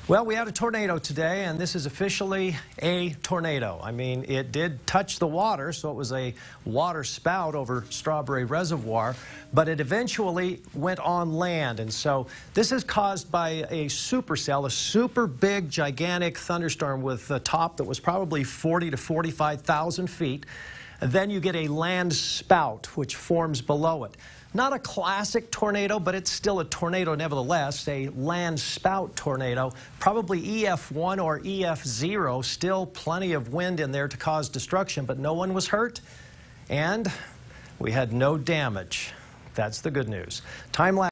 Well, we had a tornado today, and this is officially a tornado. I mean, it did touch the water, so it was a water spout over Strawberry Reservoir, but it eventually went on land. And so this is caused by a supercell, a super big, gigantic thunderstorm with a top that was probably 40 to 45,000 feet. And then you get a land spout, which forms below it. Not a classic tornado, but it's still a tornado nevertheless, a land spout tornado, probably EF1 or EF0, still plenty of wind in there to cause destruction, but no one was hurt, and we had no damage. That's the good news. Time lapse.